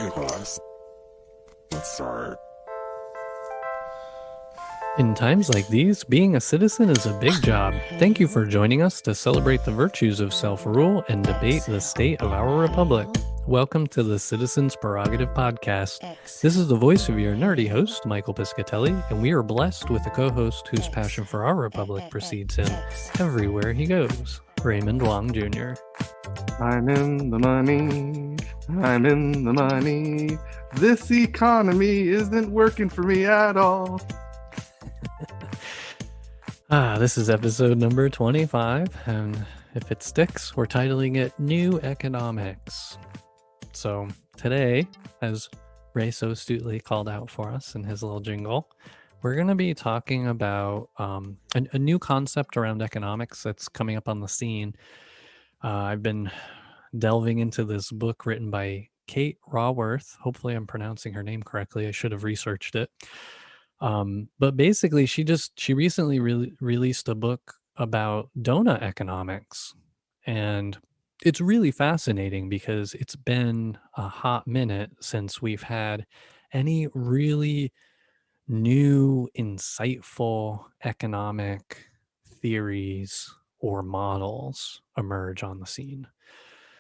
Hey guys, let's start. In times like these, being a citizen is a big job. Thank you for joining us to celebrate the virtues of self-rule and debate the state of our republic. Welcome to the Citizens Prerogative Podcast. This is the voice of your nerdy host, Michael Piscatelli, and we are blessed with a co-host whose passion for our republic precedes him everywhere he goes, Raymond Wong Jr. I'm in the money. I'm in the money. This economy isn't working for me at all. This is episode number 25, and if it sticks, we're titling it New Economics. So today, as Ray so astutely called out for us in his little jingle, we're going to be talking about a new concept around economics that's coming up on the scene. I've been delving into this book written by Kate Raworth. Hopefully I'm pronouncing her name correctly. I should have researched it. But basically, she recently released a book about Doughnut Economics. And it's really fascinating because it's been a hot minute since we've had any really new, insightful economic theories or models emerge on the scene.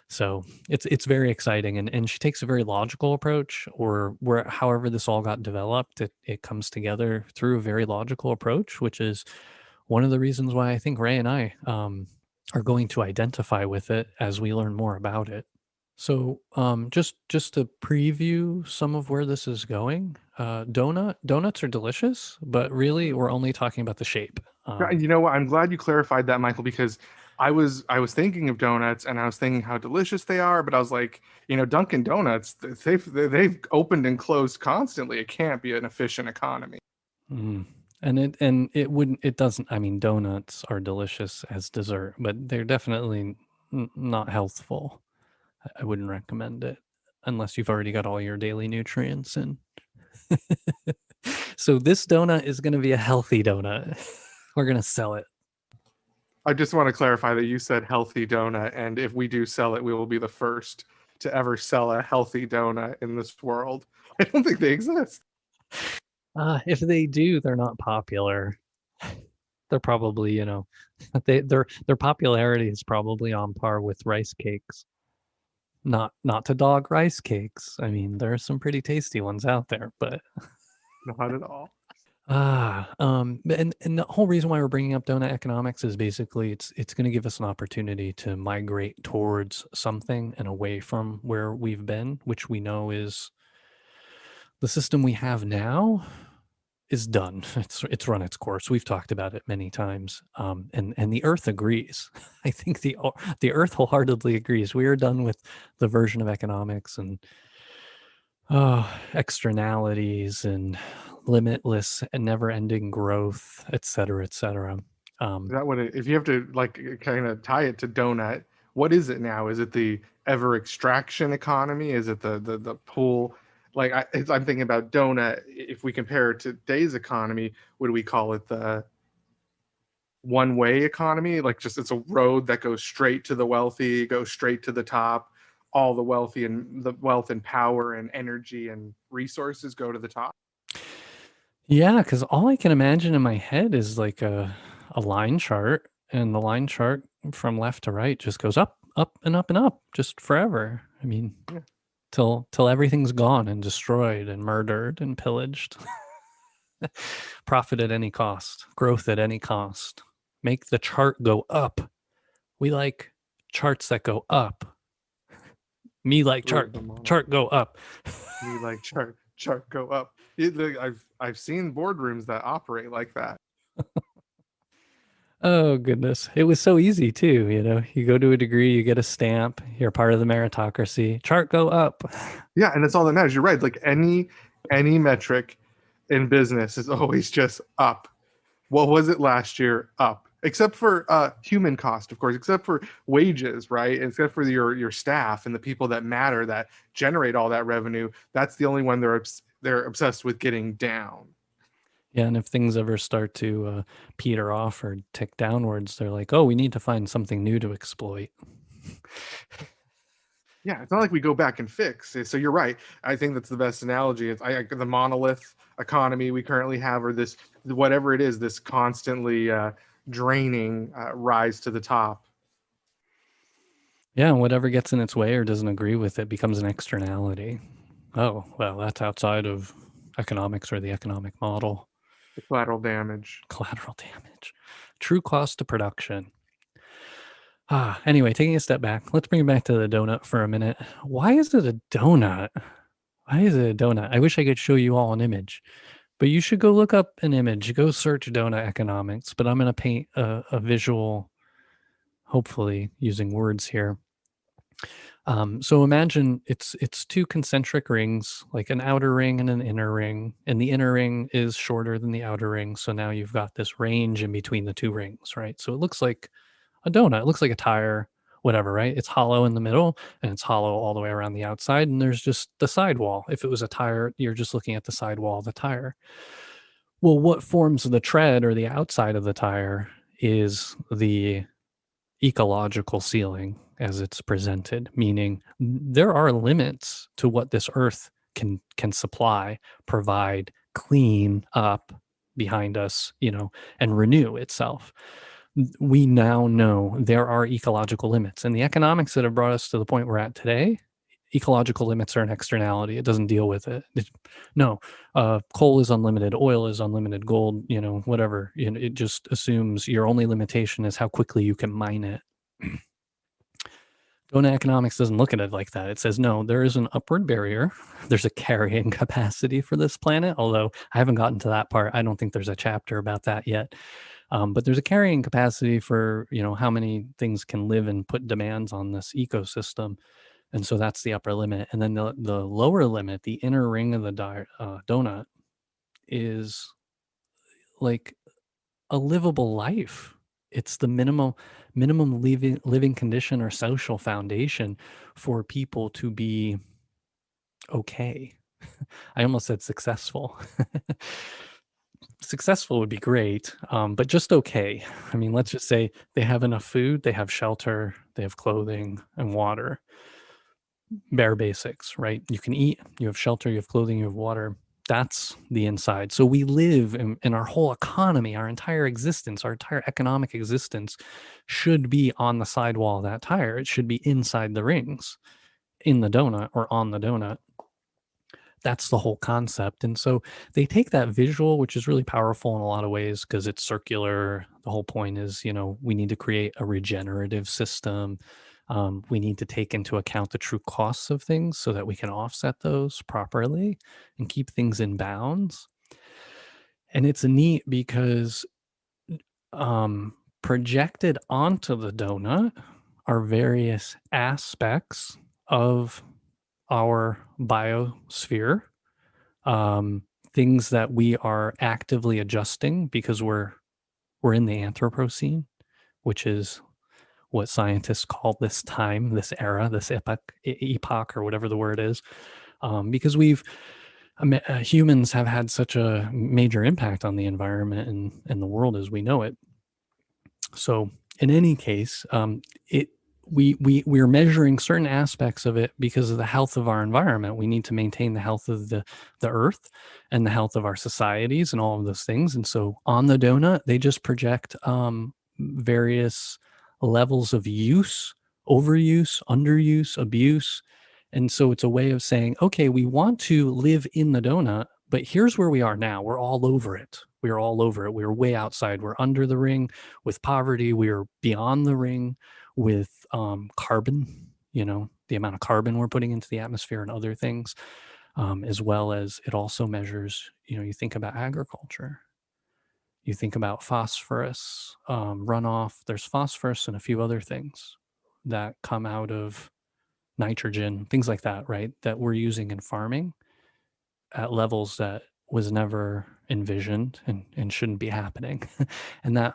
So it's very exciting, and she takes a very logical approach, or where however this all got developed, it comes together through a very logical approach, which is one of the reasons why I think Ray and I are going to identify with it as we learn more about it. So just to preview some of where this is going, donuts are delicious, but really we're only talking about the shape. You know what? I'm glad you clarified that, Michael, because I was thinking of donuts and I was thinking how delicious they are, but I was like, Dunkin' Donuts, they've opened and closed constantly. It can't be an efficient economy. And it doesn't. I mean, donuts are delicious as dessert, but they're definitely not healthful. I wouldn't recommend it unless you've already got all your daily nutrients in. So this donut is going to be a healthy donut. We're going to sell it. I just want to clarify that you said healthy donut, and if we do sell it, we will be the first to ever sell a healthy donut in this world. I don't think they exist. If they do, they're not popular. They're probably, their popularity is probably on par with rice cakes. Not to dog rice cakes. I mean, there are some pretty tasty ones out there, but Not at all. and the whole reason why we're bringing up Doughnut Economics is basically it's going to give us an opportunity to migrate towards something and away from where we've been, which we know is the system we have now is done. It's run its course. We've talked about it many times, and the Earth agrees. I think the Earth wholeheartedly agrees. We are done with the version of economics and externalities and limitless and never-ending growth, et cetera, et cetera. Is that what if you have to kind of tie it to donut, what is it now? Is it the ever extraction economy? Is it the pool? I'm thinking about donut. If we compare it to today's economy, would we call it the one-way economy? Like just it's a road that goes straight to the wealthy, goes straight to the top. All the wealthy and the wealth and power and energy and resources go to the top. Yeah, because all I can imagine in my head is like a line chart, and the line chart from left to right just goes up, up, and up and up, just forever. I mean, Yeah. till everything's gone and destroyed and murdered and pillaged. Profit at any cost, growth at any cost. Make the chart go up. We like charts that go up. Me like chart go up. Me like chart go up. I've seen boardrooms that operate like that. Oh goodness, it was so easy too. You go to a degree, you get a stamp, you're part of the meritocracy. Chart go up. Yeah, and it's all that matters. You're right. Like any metric in business is always just up. What was it last year? Up. Except for human cost, of course, except for wages, right? Except for your staff and the people that matter that generate all that revenue. That's the only one they're obsessed with getting down. Yeah, and if things ever start to peter off or tick downwards, they're like, oh, we need to find something new to exploit. Yeah, it's not like we go back and fix. So you're right. I think that's the best analogy. It's the monolith economy we currently have, or this whatever it is, this constantly draining rise to the top. Yeah, and whatever gets in its way or doesn't agree with it becomes an externality. Oh, well, that's outside of economics or the economic model. The collateral damage. Collateral damage. True cost to production. Anyway, taking a step back, let's bring it back to the donut for a minute. Why is it a donut? Why is it a donut? I wish I could show you all an image, but you should go look up an image. Go search Doughnut Economics, but I'm going to paint a visual, hopefully using words here. So imagine it's two concentric rings, like an outer ring and an inner ring, and the inner ring is shorter than the outer ring. So now you've got this range in between the two rings, right? So it looks like a donut. It looks like a tire, whatever, right? It's hollow in the middle and it's hollow all the way around the outside. And there's just the sidewall. If it was a tire, you're just looking at the sidewall of the tire. Well, what forms the tread or the outside of the tire is the ecological ceiling as it's presented, meaning there are limits to what this earth can supply, provide, clean up behind us, and renew itself. We now know there are ecological limits, and the economics that have brought us to the point we're at today, ecological limits are an externality. It doesn't deal with it. Coal is unlimited, oil is unlimited, gold, whatever. It just assumes your only limitation is how quickly you can mine it. Doughnut Economics doesn't look at it like that. It says, no, there is an upward barrier. There's a carrying capacity for this planet, although I haven't gotten to that part. I don't think there's a chapter about that yet. But there's a carrying capacity for, how many things can live and put demands on this ecosystem. And so that's the upper limit. And then the lower limit, the inner ring of the donut, is like a livable life. It's the minimum living condition or social foundation for people to be okay. I almost said successful. Successful would be great, but just okay. I mean, let's just say they have enough food, they have shelter, they have clothing and water. Bare basics, right? You can eat, you have shelter, you have clothing, you have water. That's the inside. So we live in our whole economy, our entire existence, our entire economic existence should be on the sidewall of that tire. It should be inside the rings, in the donut or on the donut. That's the whole concept. And so they take that visual, which is really powerful in a lot of ways because it's circular. The whole point is, we need to create a regenerative system. We need to take into account the true costs of things so that we can offset those properly and keep things in bounds. And it's neat because projected onto the donut are various aspects of our biosphere, things that we are actively adjusting because we're in the Anthropocene, which is what scientists call this time, this era, this epoch, or whatever the word is, because humans have had such a major impact on the environment and the world as we know it. So in any case, we're measuring certain aspects of it because of the health of our environment. We need to maintain the health of the earth and the health of our societies and all of those things. And so on the donut, they just project various levels of use, overuse, underuse, abuse. And so it's a way of saying, okay, we want to live in the donut, but here's where we are now. We're all over it. We're all over it. We're way outside. We're under the ring with poverty. We're beyond the ring with carbon, the amount of carbon we're putting into the atmosphere and other things, as well as it also measures, you think about agriculture. You think about phosphorus runoff. There's phosphorus and a few other things that come out of nitrogen, things like that, right? That we're using in farming at levels that was never envisioned and shouldn't be happening. And that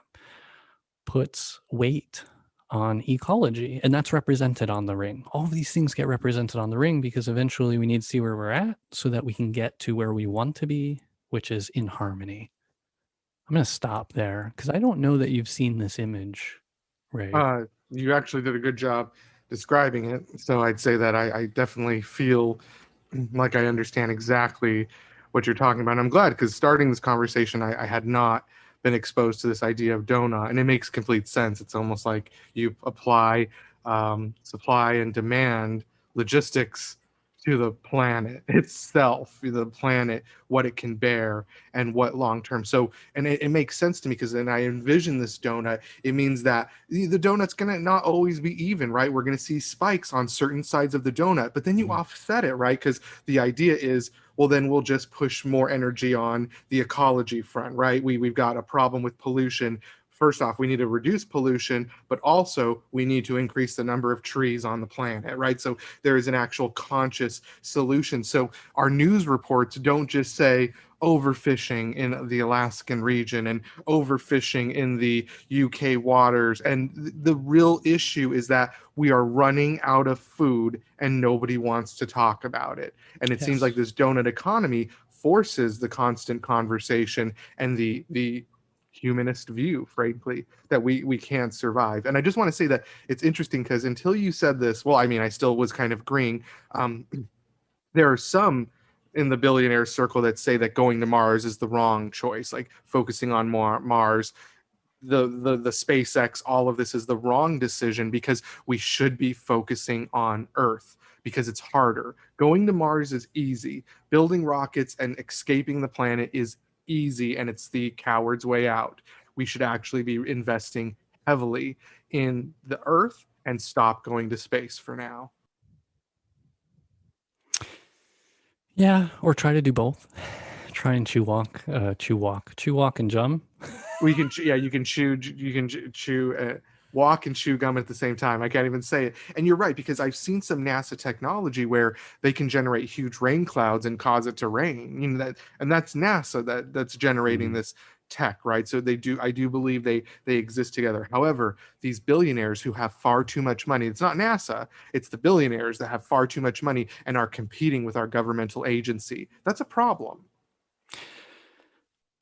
puts weight on ecology, and that's represented on the ring. All of these things get represented on the ring because eventually we need to see where we're at so that we can get to where we want to be, which is in harmony. I'm going to stop there because I don't know that you've seen this image, right? You actually did a good job describing it. So I'd say that I definitely feel like I understand exactly what you're talking about. And I'm glad, because starting this conversation, I had not been exposed to this idea of donut, and it makes complete sense. It's almost like you apply supply and demand logistics to the planet itself, the planet, what it can bear, and what long term. So, and it makes sense to me, because then I envision this donut. It means that the donut's going to not always be even, right? We're going to see spikes on certain sides of the donut, but then you Mhm. offset it, right? Because the idea is, well, then we'll just push more energy on the ecology front, right? We've got a problem with pollution. First off, we need to reduce pollution, but also we need to increase the number of trees on the planet, right? So there is an actual conscious solution. So our news reports don't just say overfishing in the Alaskan region and overfishing in the UK waters. And the real issue is that we are running out of food and nobody wants to talk about it. And it seems like Yes. this donut economy forces the constant conversation and the humanist view, frankly, that we can't survive. And I just want to say that it's interesting, because until you said this, well, I mean, I still was kind of agreeing. There are some in the billionaire circle that say that going to Mars is the wrong choice, like focusing on Mars, the SpaceX, all of this is the wrong decision, because we should be focusing on Earth, because it's harder. Going to Mars is easy. Building rockets and escaping the planet is easy, and it's the coward's way out. We should actually be investing heavily in the Earth and stop going to space for now. Yeah, or try to do both. Try and chew walk and jump. We can, yeah, you can chew, walk and chew gum at the same time. I can't even say it. And you're right, because I've seen some NASA technology where they can generate huge rain clouds and cause it to rain. You know that, and that's NASA that's generating Mm. this tech, right? So I do believe they exist together. However, these billionaires who have far too much money, it's not NASA, it's the billionaires that have far too much money and are competing with our governmental agency. That's a problem.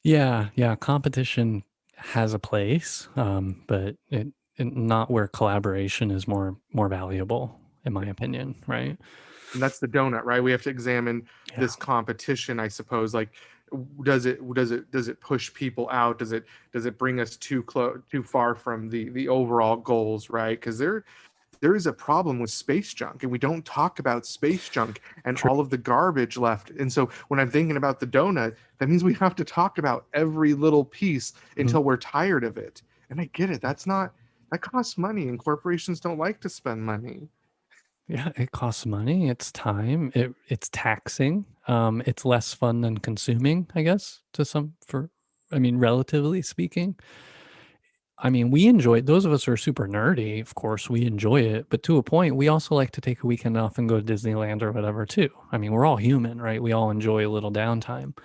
Yeah, yeah. Competition has a place, but it not where collaboration is more valuable, in my opinion. Right? And that's the donut, right? We have to examine Yeah. this competition, I suppose. Like, does it push people out? Does it bring us too far from the overall goals, right? Because there is a problem with space junk, and we don't talk about space junk and True. all of the garbage left. And so when I'm thinking about the donut, that means we have to talk about every little piece Mhm. until we're tired of it. And I get it. That costs money, and corporations don't like to spend money. Yeah, it costs money. It's time. It's taxing. It's less fun than consuming, I guess. I mean, relatively speaking. I mean, we enjoy it. Those of us who are super nerdy, of course, we enjoy it. But to a point, we also like to take a weekend off and go to Disneyland or whatever too. I mean, we're all human, right? We all enjoy a little downtime.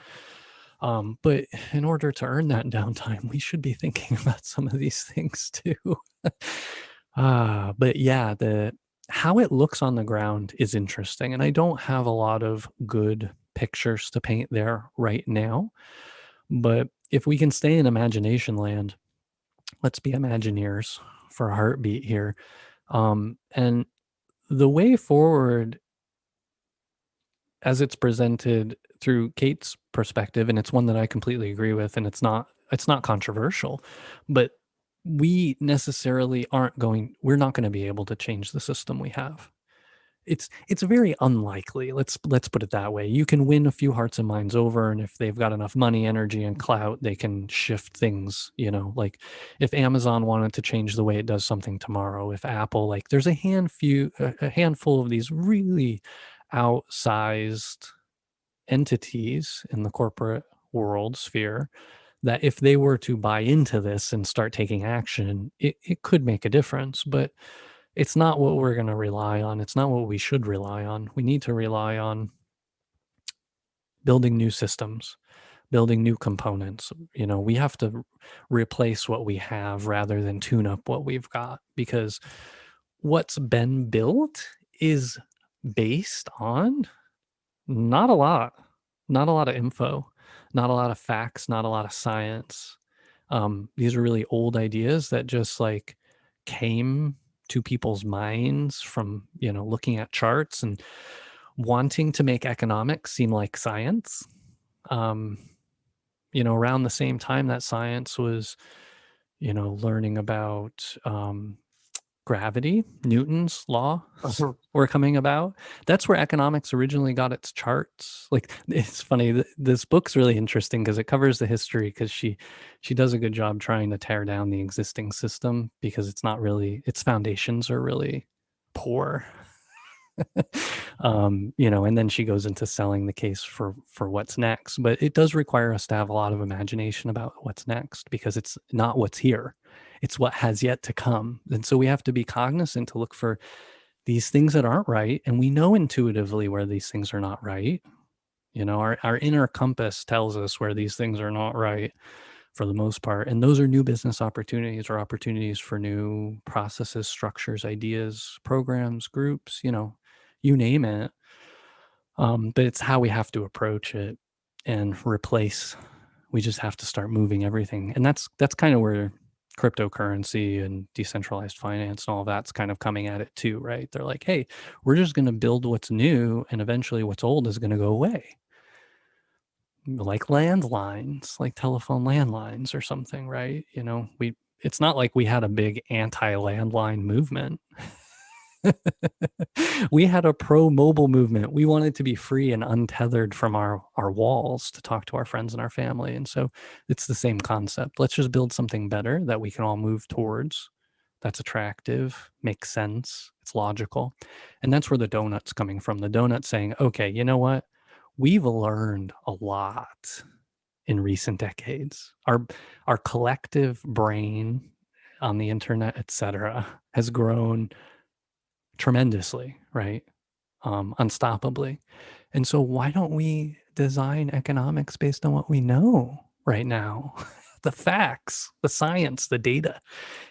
But in order to earn that downtime, we should be thinking about some of these things too. But yeah, the how it looks on the ground is interesting, and I don't have a lot of good pictures to paint there right now. But if we can stay in imagination land, let's be Imagineers for a heartbeat here. And the way forward, as it's presented through Kate's perspective, and it's one that I completely agree with, and it's not controversial, but we're not going to be able to change the system we have. It's very unlikely. Let's put it that way. You can win a few hearts and minds over, and if they've got enough money, energy, and clout, they can shift things. Like if Amazon wanted to change the way it does something tomorrow, if Apple, like there's a handful of these really outsized entities in the corporate world sphere that if they were to buy into this and start taking action, it could make a difference. But it's not what we're going to rely on. It's not what we should rely on. We need to rely on building new systems, building new components. We have to replace what we have rather than tune up what we've got, because what's been built is based on not a lot, not a lot of info, not a lot of facts, not a lot of science. These are really old ideas that just like came to people's minds from, looking at charts and wanting to make economics seem like science. Around the same time that science was, learning about gravity, Newton's law were coming about. That's where economics originally got its charts. Like, it's funny, this book's really interesting because it covers the history, because she does a good job trying to tear down the existing system, because its foundations are really poor. And then she goes into selling the case for what's next. But it does require us to have a lot of imagination about what's next, because it's not what's here, it's what has yet to come. And so we have to be cognizant to look for these things that aren't right, and we know intuitively where these things are not right. Our inner compass tells us where these things are not right for the most part, and those are new business opportunities, or opportunities for new processes, structures, ideas, programs, groups, you name it. But it's how we have to approach it and replace. We just have to start moving everything. And that's kind of where cryptocurrency and decentralized finance and all that's kind of coming at it too, right? They're like, hey, we're just going to build what's new, and eventually what's old is going to go away. Like landlines, like telephone landlines or something, right? It's not like we had a big anti-landline movement. We had a pro-mobile movement. We wanted to be free and untethered from our walls to talk to our friends and our family. And so it's the same concept. Let's just build something better that we can all move towards, that's attractive, makes sense, it's logical. And that's where the donut's coming from. The donut saying, okay, you know what? We've learned a lot in recent decades. Our collective brain on the internet, etc., has grown tremendously, right? Unstoppably. And so why don't we design economics based on what we know right now? The facts, the science, the data,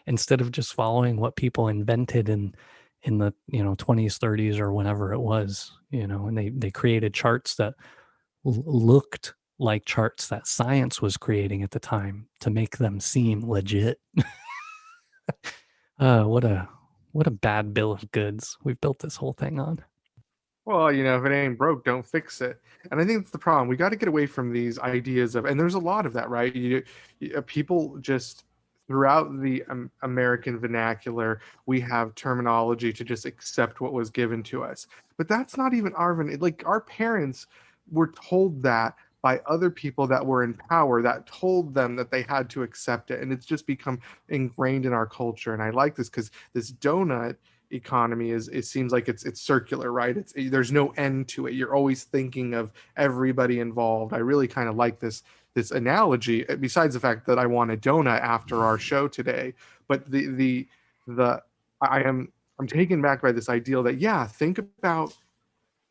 instead of just following what people invented in the 20s, 30s, or whenever it was, and they created charts that looked like charts that science was creating at the time to make them seem legit. What a bad bill of goods we've built this whole thing on. Well, if it ain't broke, don't fix it. And I think that's the problem. We got to get away from these ideas of, and there's a lot of that, right? People just, throughout the American vernacular, we have terminology to just accept what was given to us. But that's not even like our parents were told that by other people that were in power, that told them that they had to accept it. And it's just become ingrained in our culture. And I like this because this donut economy it seems like it's circular, right? There's no end to it. You're always thinking of everybody involved. I really kind of like this analogy, besides the fact that I want a donut after our show today. But I'm taken back by this ideal that, think about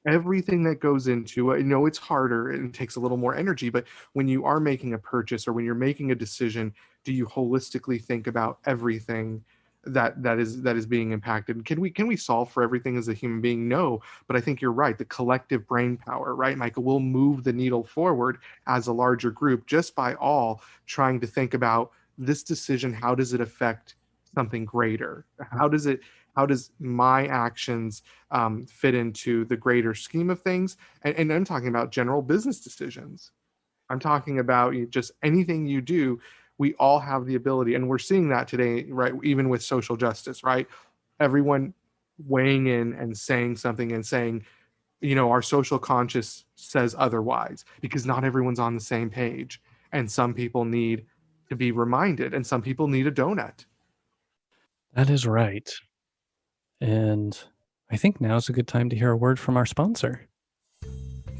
everything that goes into it. It's harder and it takes a little more energy, but when you are making a purchase or when you're making a decision, do you holistically think about everything that is being impacted? Can we solve for everything as a human being? No, but I think you're right. The collective brain power, right, Michael, will move the needle forward as a larger group just by all trying to think about this decision. How does it affect something greater? How does my actions fit into the greater scheme of things? And I'm talking about general business decisions. I'm talking about just anything you do. We all have the ability, and we're seeing that today, right? Even with social justice, right? Everyone weighing in and saying something and saying, our social conscience says otherwise, because not everyone's on the same page. And some people need to be reminded, and some people need a donut. That is right. And I think now's a good time to hear a word from our sponsor.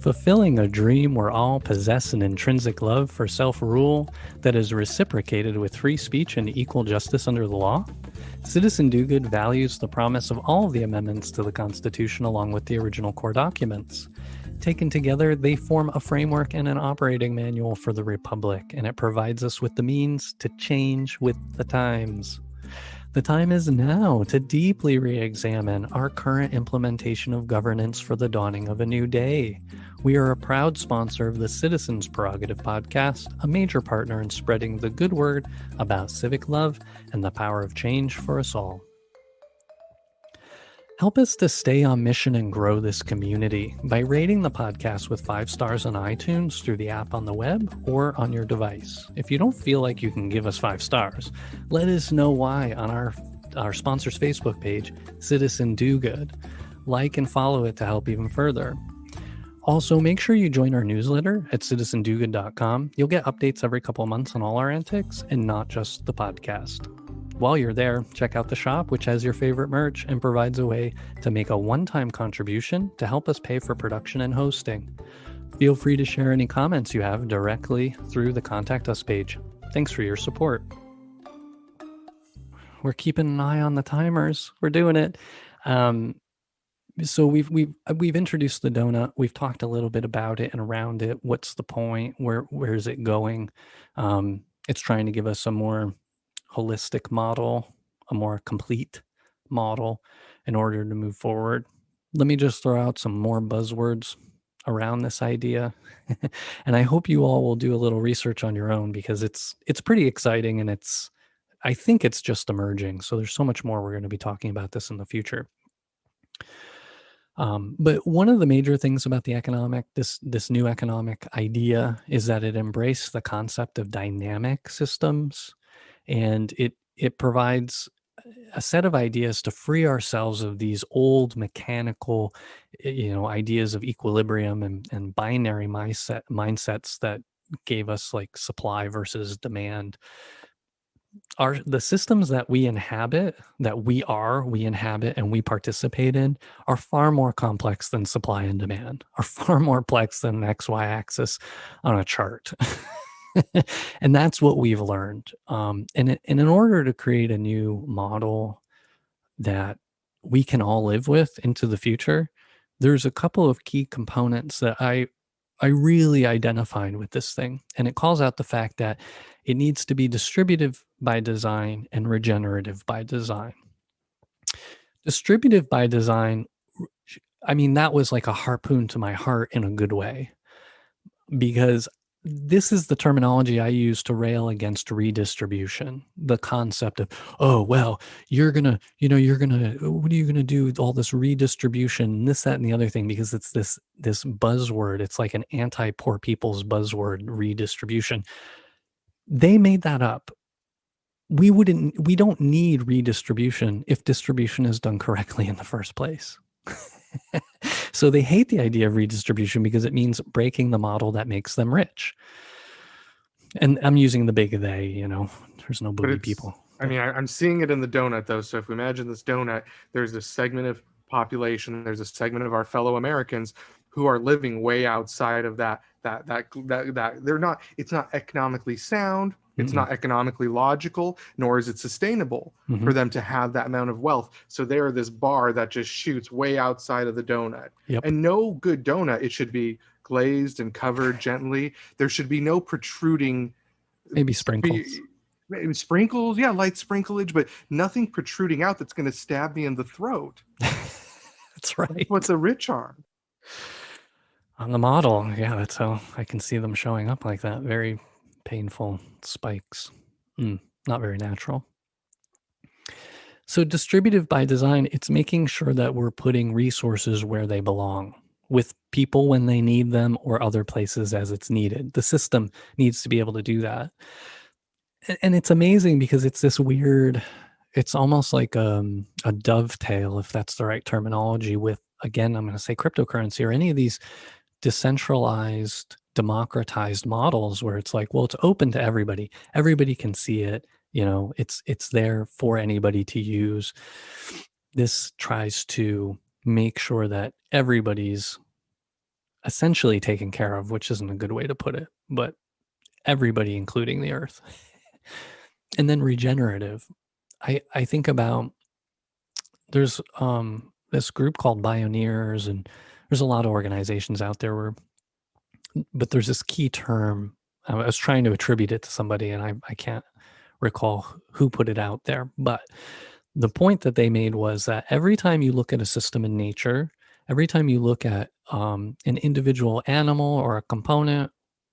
Fulfilling a dream where all possess an intrinsic love for self-rule that is reciprocated with free speech and equal justice under the law? Citizen Do Good values the promise of all of the amendments to the Constitution along with the original core documents. Taken together, they form a framework and an operating manual for the Republic, and it provides us with the means to change with the times. The time is now to deeply re-examine our current implementation of governance for the dawning of a new day. We are a proud sponsor of the Citizens Prerogative podcast, a major partner in spreading the good word about civic love and the power of change for us all. Help us to stay on mission and grow this community by rating the podcast with 5 stars on iTunes through the app on the web or on your device. If you don't feel like you can give us 5 stars, let us know why on our sponsor's Facebook page, Citizen Do Good. Like and follow it to help even further. Also, make sure you join our newsletter at citizendogood.com. You'll get updates every couple of months on all our antics and not just the podcast. While you're there, check out the shop, which has your favorite merch and provides a way to make a one-time contribution to help us pay for production and hosting. Feel free to share any comments you have directly through the Contact Us page. Thanks for your support. We're keeping an eye on the timers. We're doing it. So we've introduced the donut. We've talked a little bit about it and around it. What's the point? Where is it going? It's trying to give us a more holistic model, a more complete model in order to move forward. Let me just throw out some more buzzwords around this idea. And I hope you all will do a little research on your own, because it's pretty exciting, and I think it's just emerging. So there's so much more we're going to be talking about this in the future. But one of the major things about the this new economic idea is that it embraced the concept of dynamic systems, and it provides a set of ideas to free ourselves of these old mechanical, ideas of equilibrium and binary mindsets that gave us like supply versus demand. The systems that we inhabit, and we participate in, are far more complex than supply and demand, are far more complex than an XY axis on a chart. And that's what we've learned. And in order to create a new model that we can all live with into the future, there's a couple of key components that I really identified with this thing. And it calls out the fact that it needs to be distributive by design and regenerative by design. Distributive by design, I mean, that was like a harpoon to my heart in a good way, because this is the terminology I use to rail against redistribution. The concept of, oh, well, what are you going to do with all this redistribution, this, that, and the other thing, because it's this buzzword. It's like an anti-poor people's buzzword, redistribution. They made that up. We don't need redistribution if distribution is done correctly in the first place. So they hate the idea of redistribution because it means breaking the model that makes them rich. And I'm using the big they, there's no booby people. I mean, I'm seeing it in the donut, though. So if we imagine this donut, there's a segment of population, there's a segment of our fellow Americans who are living way outside of that they're not, it's not economically sound. It's not economically logical, nor is it sustainable for them to have that amount of wealth. So they're this bar that just shoots way outside of the donut. Yep. And no good donut, it should be glazed and covered gently. There should be no protruding. Maybe sprinkles. Sprinkles, yeah, light sprinklage, but nothing protruding out that's going to stab me in the throat. That's right. That's what the rich are. On the model, yeah, that's how I can see them showing up like that. Very painful spikes. Not very natural. So distributive by design, it's making sure that we're putting resources where they belong, with people when they need them, or other places as it's needed. The system needs to be able to do that. And it's amazing because it's this weird, it's almost like a dovetail, if that's the right terminology, with, again, I'm going to say cryptocurrency or any of these decentralized, democratized models where it's like, well, it's open to everybody. Everybody can see it. It's there for anybody to use. This tries to make sure that everybody's essentially taken care of, which isn't a good way to put it, but everybody, including the earth. And then regenerative. I think about, there's this group called Bioneers, and there's a lot of organizations out there but there's this key term. I was trying to attribute it to somebody, and I can't recall who put it out there. But the point that they made was that every time you look at a system in nature, every time you look at an individual animal or a component,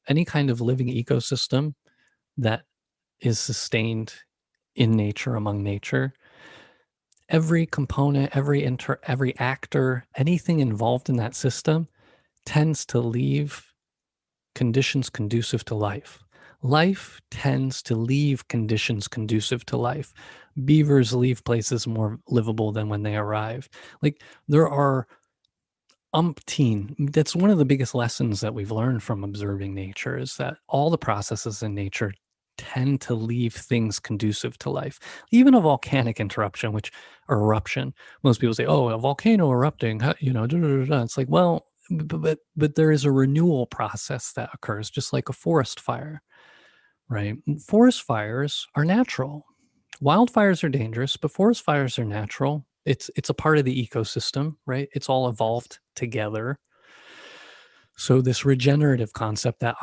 any kind of living ecosystem that is sustained in nature, among nature, every component, every actor, anything involved in that system tends to leave conditions conducive to life. Life tends to leave conditions conducive to life. Beavers leave places more livable than when they arrive. Like, there are that's one of the biggest lessons that we've learned from observing nature, is that all the processes in nature tend to leave things conducive to life. Even a volcanic interruption, or eruption, most people say, oh, a volcano erupting, It's like, well, but there is a renewal process that occurs, just like a forest fire, right? Forest fires are natural. Wildfires are dangerous, but forest fires are natural. It's a part of the ecosystem, right? It's all evolved together. So this regenerative concept, that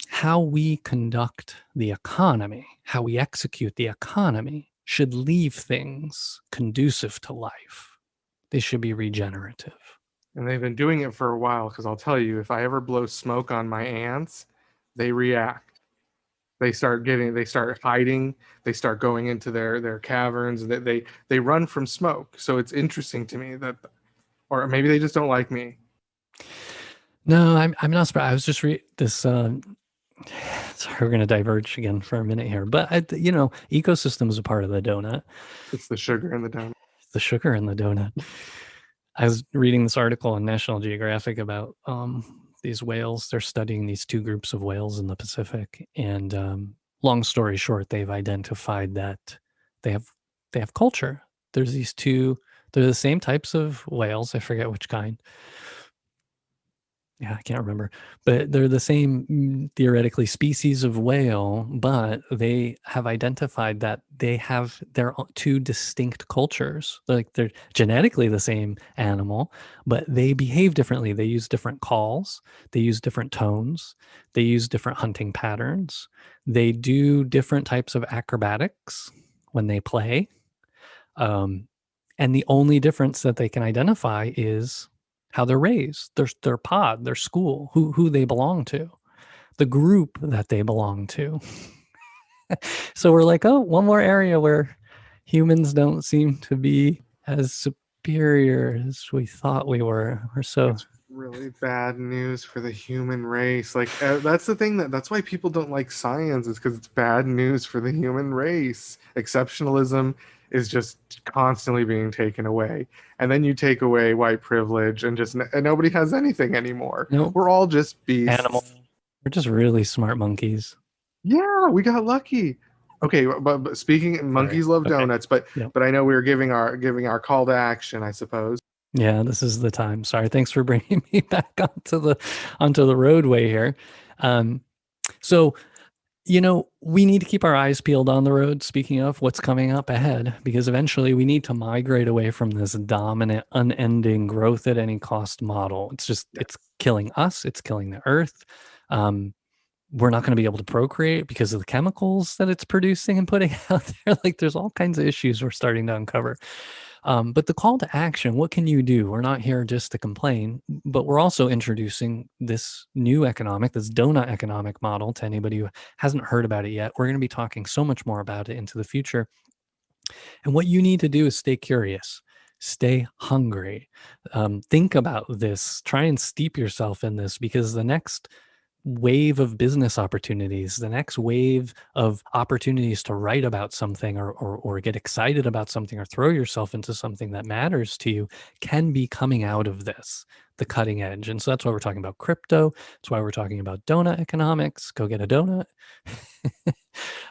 how we conduct the economy, how we execute the economy, should leave things conducive to life. They should be regenerative. And they've been doing it for a while, because I'll tell you, if I ever blow smoke on my ants, they react. They start hiding. They start going into their caverns. They run from smoke. So it's interesting to me that, or maybe they just don't like me. No, I'm not surprised. I was just this. Sorry, we're going to diverge again for a minute here, but ecosystem is a part of the donut. It's the sugar in the donut. It's the sugar in the donut. I was reading this article in National Geographic about these whales. They're studying these two groups of whales in the Pacific, and long story short, they've identified that they have culture. There's these two. They're the same types of whales. I forget which kind. Yeah, I can't remember, but they're the same theoretically species of whale, but they have identified that they have their two distinct cultures. They're genetically the same animal, but they behave differently. They use different calls, they use different tones, they use different hunting patterns, they do different types of acrobatics when they play. And the only difference that they can identify is how they're raised, their pod, their school, who they belong to, the group that they belong to. So we're like, oh, one more area where humans don't seem to be as superior as we thought we were. It's really bad news for the human race. Like, that's the thing, that's why people don't like science, is because it's bad news for the human race. Exceptionalism is just constantly being taken away, and then you take away white privilege, and nobody has anything anymore. Nope. We're all just beasts. Animal. We're just really smart monkeys. Yeah, we got lucky. Okay, but speaking, monkeys love donuts, but Yep. but I know we were giving our call to action, I suppose. Yeah, this is the time. Sorry, thanks for bringing me back onto the roadway here. So, we need to keep our eyes peeled on the road, speaking of what's coming up ahead, because eventually we need to migrate away from this dominant, unending growth at any cost model. It's killing us. It's killing the earth. We're not going to be able to procreate because of the chemicals that it's producing and putting out there. Like, there's all kinds of issues we're starting to uncover. But the call to action, what can you do? We're not here just to complain, but we're also introducing this new this Doughnut economic model to anybody who hasn't heard about it yet. We're going to be talking so much more about it into the future. And what you need to do is stay curious, stay hungry, think about this, try and steep yourself in this, because the next wave of business opportunities, the next wave of opportunities to write about something or get excited about something or throw yourself into something that matters to you, can be coming out of this, the cutting edge. And so that's why we're talking about crypto. That's why we're talking about Doughnut economics. Go get a donut.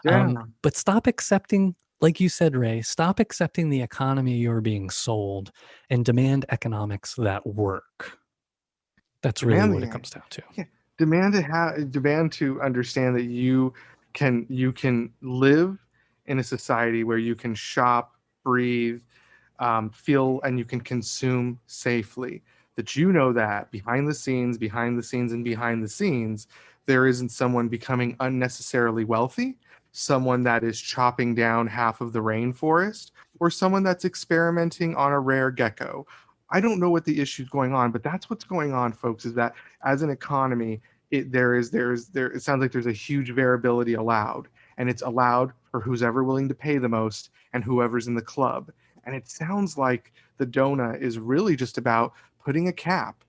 Yeah. But stop accepting, like you said, Ray, stop accepting the economy you're being sold and demand economics that work. That's really what it comes down to. Yeah. Demand to understand that you can live in a society where you can shop, breathe, feel, and you can consume safely. That that behind the scenes, there isn't someone becoming unnecessarily wealthy, someone that is chopping down half of the rainforest, or someone that's experimenting on a rare gecko. I don't know what the issue's going on, but that's what's going on, folks, is that as an economy, it sounds like there's a huge variability allowed, and it's allowed for who's ever willing to pay the most and whoever's in the club. And it sounds like the donut is really just about putting a cap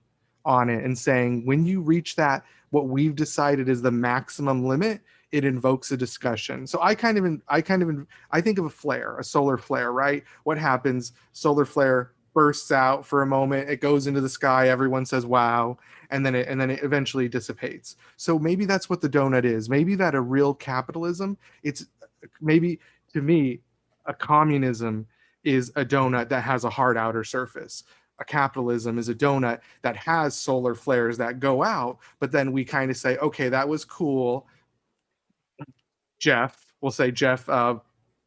on it and saying, when you reach that, what we've decided is the maximum limit, it invokes a discussion. So I think of a flare, a solar flare, right? What happens? Solar flare bursts out for a moment, it goes into the sky, everyone says wow, and then it eventually dissipates. So maybe that's what the donut is. Maybe that a real capitalism, it's maybe, to me, a communism is a donut that has a hard outer surface. A capitalism is a donut that has solar flares that go out, but then we kind of say, okay, that was cool, Jeff. We'll say Jeff,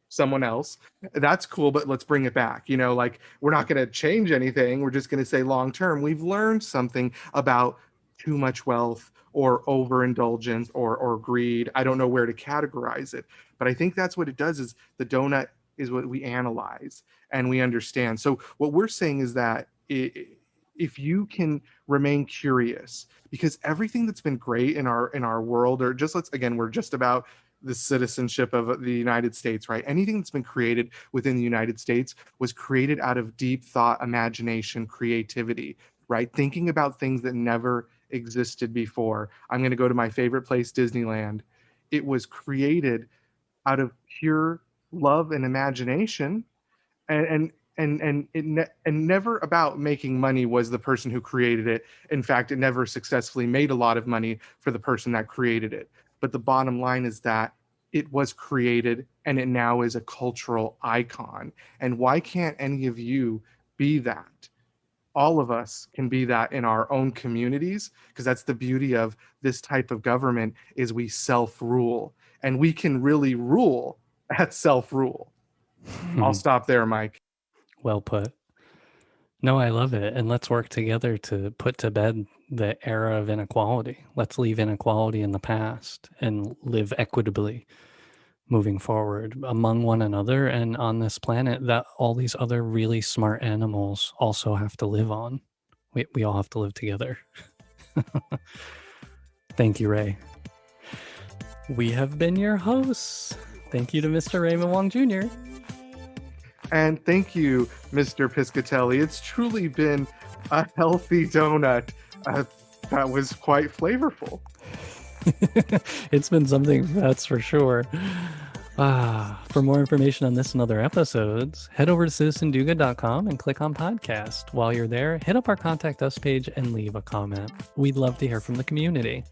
someone else. That's cool, but let's bring it back. Like, we're not going to change anything. We're just going to say long term, we've learned something about too much wealth or overindulgence or greed. I don't know where to categorize it, but I think that's what it does. Is the donut is what we analyze and we understand. So what we're saying is that if you can remain curious, because everything that's been great in our world, or just we're just about the citizenship of the United States, right? Anything that's been created within the United States was created out of deep thought, imagination, creativity, right? Thinking about things that never existed before. I'm going to go to my favorite place, Disneyland. It was created out of pure love and imagination, and never about making money was the person who created it. In fact, it never successfully made a lot of money for the person that created it. But the bottom line is that it was created and it now is a cultural icon. And why can't any of you be that? All of us can be that in our own communities, because that's the beauty of this type of government, is we self-rule, and we can really rule at self-rule. I'll stop there, Mike. Well put. No, I love it. And let's work together to put to bed the era of inequality. Let's leave inequality in the past and live equitably moving forward among one another and on this planet that all these other really smart animals also have to live on. We all have to live together. Thank you, Ray. We have been your hosts. Thank you to Mr. Raymond Wong Jr. And thank you, Mr. Piscatelli. It's truly been a healthy donut that was quite flavorful. It's been something, that's for sure. For more information on this and other episodes, head over to citizendoughnut.com and click on podcast. While you're there, hit up our Contact Us page and leave a comment. We'd love to hear from the community.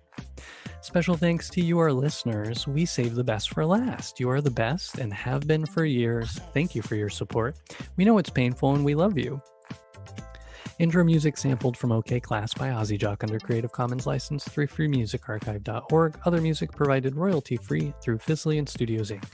Special thanks to you, our listeners. We save the best for last. You are the best and have been for years. Thank you for your support. We know it's painful and we love you. Intro music sampled from OK Class by Ozzy Jock under Creative Commons license through freemusicarchive.org. Other music provided royalty-free through Fizzly and Studios Inc.